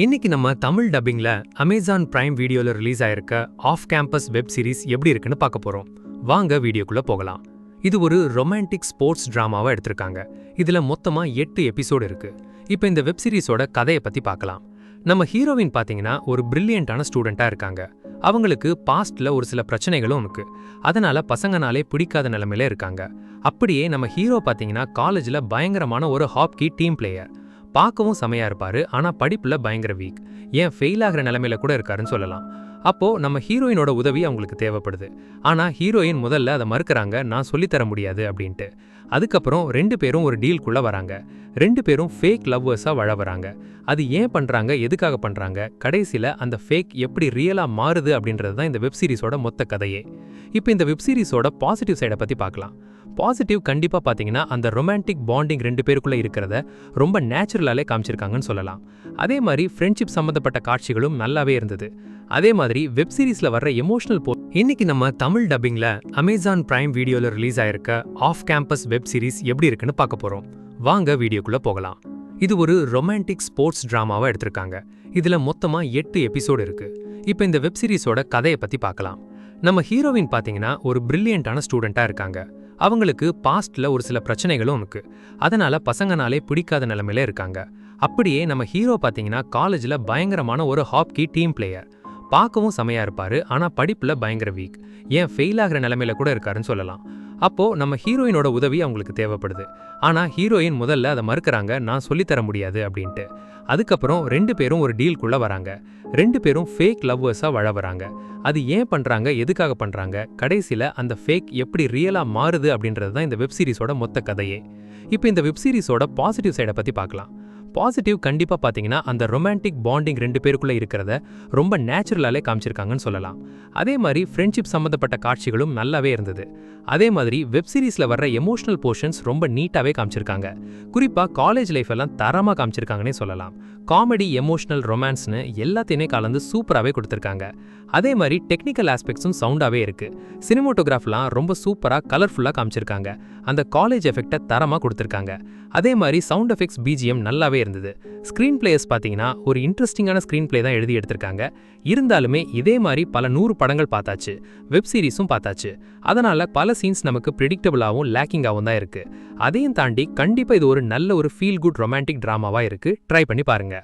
இன்னைக்கு நம்ம தமிழ் டப்பிங்ல அமேசான் பிரைம் வீடியோல ரிலீஸ் ஆயிருக்க ஆஃப் கேம்பஸ் வெப் சீரிஸ் எப்படி இருக்குன்னு பார்க்க போறோம். வாங்க வீடியோக்குள்ள போகலாம். இது ஒரு ரொமான்டிக் ஸ்போர்ட்ஸ் டிராமாவா எடுத்திருக்காங்க. இதுல மொத்தமா 8 எபிசோடு இருக்கு. இப்போ இந்த வெப் சீரிஸோட கதையை பத்தி பார்க்கலாம். நம்ம ஹீரோவின் பாத்தீங்கன்னா ஒரு பிரில்லியண்டான ஸ்டூடெண்டா இருக்காங்க. அவங்களுக்கு பாஸ்ட்ல ஒரு சில பிரச்சனைகளும் இருக்கு. அதனால பசங்கனாலே பிடிக்காத நிலைமையில இருக்காங்க. அப்படியே நம்ம ஹீரோ பாத்தீங்கன்னா காலேஜ்ல பயங்கரமான ஒரு ஹாக்கி டீம் பிளேயர். பார்க்கவும் செமையா இருப்பாரு, ஆனா படிப்புல பயங்கர வீக். ஏன் ஃபெயில் ஆகிற நிலைமையில கூட இருக்காருன்னு சொல்லலாம். அப்போ நம்ம ஹீரோயினோட உதவி அவங்களுக்கு தேவைப்படுது. ஆனா ஹீரோயின் முதல்ல அதை மறுக்கிறாங்க, நான் சொல்லித்தர முடியாது அப்படின்ட்டு. அதுக்கப்புறம் 2 பேரும் ஒரு டீல்குள்ள வராங்க. 2 பேரும் ஃபேக் லவ்வர்ஸா வாழ வராங்க. அது ஏன் பண்றாங்க, எதுக்காக பண்றாங்க, கடைசியில அந்த ஃபேக் எப்படி ரியலா மாறுது அப்படின்றது தான் இந்த வெப் சீரிஸோட மொத்த கதையே. இப்போ இந்த வெப் சீரிஸோட பாசிட்டிவ் சைடை பத்தி பார்க்கலாம். பாசிட்டிவ் கண்டிப்பா பாத்தீங்கன்னா அந்த ரொமான்டிக் பாண்டிங் 2 பேருக்குள்ள இருக்கிறத ரொம்ப நேச்சுரலாலே காமிச்சிருக்காங்கன்னு சொல்லலாம். அதே மாதிரி ஃப்ரெண்ட்ஷிப் சம்பந்தப்பட்ட காட்சிகளும் நல்லாவே இருந்தது. அதே மாதிரி வெப் சீரிஸ்ல வர்ற எமோஷனல் இன்னைக்கு நம்ம தமிழ் டப்பிங்ல அமேசான் பிரைம் வீடியோல ரிலீஸ் ஆயிருக்க ஆஃப் கேம்பஸ் வெப் சீரிஸ் எப்படி இருக்குன்னு பார்க்க போறோம். வாங்க வீடியோக்குள்ள போகலாம். இது ஒரு ரொமான்டிக் ஸ்போர்ட்ஸ் டிராமாவா எடுத்திருக்காங்க. இதுல மொத்தமா 8 எபிசோடு இருக்கு. இப்போ இந்த வெப் சீரிஸோட கதையை பத்தி பார்க்கலாம். நம்ம ஹீரோவின் பாத்தீங்கன்னா ஒரு பிரில்லியண்டான ஸ்டூடெண்டா இருக்காங்க. அவங்களுக்கு பாஸ்ட்ல ஒரு சில பிரச்சனைகளும் இருக்கு. அதனால பசங்கனாலே பிடிக்காத நிலைமையில இருக்காங்க. அப்படியே நம்ம ஹீரோ பாத்தீங்கன்னா காலேஜ்ல பயங்கரமான ஒரு ஹாக்கி டீம் பிளேயர். பார்க்கவும் செமையா இருப்பாரு, ஆனா படிப்புல பயங்கர வீக். ஏன் ஃபெயில் ஆகிற நிலைமையில கூட இருக்காருன்னு சொல்லலாம். அப்போ நம்ம ஹீரோயினோட உதவி அவங்களுக்கு தேவைப்படுது. ஆனா ஹீரோயின் முதல்ல அதை மறுக்கிறாங்க, நான் சொல்லித்தர முடியாது அப்படின்ட்டு. அதுக்கப்புறம் 2 பேரும் ஒரு டீல்குள்ள வராங்க. 2 பேரும் ஃபேக் லவ்வர்ஸா வாழ வராங்க. அது ஏன் பண்றாங்க, எதுக்காக பண்றாங்க, கடைசியில அந்த ஃபேக் எப்படி ரியலா மாறுது அப்படின்றது தான் இந்த வெப் சீரிஸோட மொத்த கதையே. இப்போ இந்த வெப் சீரிஸோட பாசிட்டிவ் சைடை பத்தி பார்க்கலாம். பாசிட்டிவ் கண்டிப்பா பாத்தீங்கன்னா அந்த ரொமான்டிக் பாண்டிங் 2 பேருக்குள்ள இருக்கிறத ரொம்ப நேச்சுரலாலே காமிச்சிருக்காங்கன்னு சொல்லலாம். அதே மாதிரி ஃப்ரெண்ட்ஷிப் சம்பந்தப்பட்ட காட்சிகளும் நல்லாவே இருந்தது. அதே மாதிரி வெப் சீரிஸ்ல வர்ற எமோஷனல் போர்ஷன்ஸ் ரொம்ப நீட்டாவே காமிச்சிருக்காங்க. குறிப்பா காலேஜ் லைஃப் எல்லாம் தரமா காமிச்சிருக்காங்கன்னே சொல்லலாம். காமெடி, எமோஷனல், ரொமான்ஸ்னு எல்லாத்தையுமே கலந்து சூப்பராகவே கொடுத்துருக்காங்க. அதே மாதிரி டெக்னிக்கல் ஆஸ்பெக்ட்ஸும் சவுண்டாகவே இருக்கு. சினிமோட்டோகிராஃப்லாம் ரொம்ப சூப்பராக கலர்ஃபுல்லாக காமிச்சிருக்காங்க. அந்த காலேஜ் எஃபெக்டை தரமாக கொடுத்துருக்காங்க. அதே மாதிரி சவுண்ட் எஃபெக்ட்ஸ், பிஜிஎம் நல்லாவே இருந்தது. ஸ்க்ரீன் பிளேயர்ஸ் பார்த்தீங்கன்னா ஒரு இன்ட்ரெஸ்டிங்கான ஸ்க்ரீன் பிளே தான் எழுதி எடுத்திருக்காங்க. இருந்தாலுமே இதே மாதிரி பல 100 படங்கள் பார்த்தாச்சு, வெப் சீரிஸும் பார்த்தாச்சு. அதனால பல சீன்ஸ் நமக்கு ப்ரெடிக்டபிளாகவும் லேக்கிங்காகவும் தான் இருக்கு. அதையும் தாண்டி கண்டிப்பாக இது ஒரு நல்ல ஒரு ஃபீல் குட் ரொமான்டிக் டிராமாவாக இருக்கு. ட்ரை பண்ணி பாருங்க.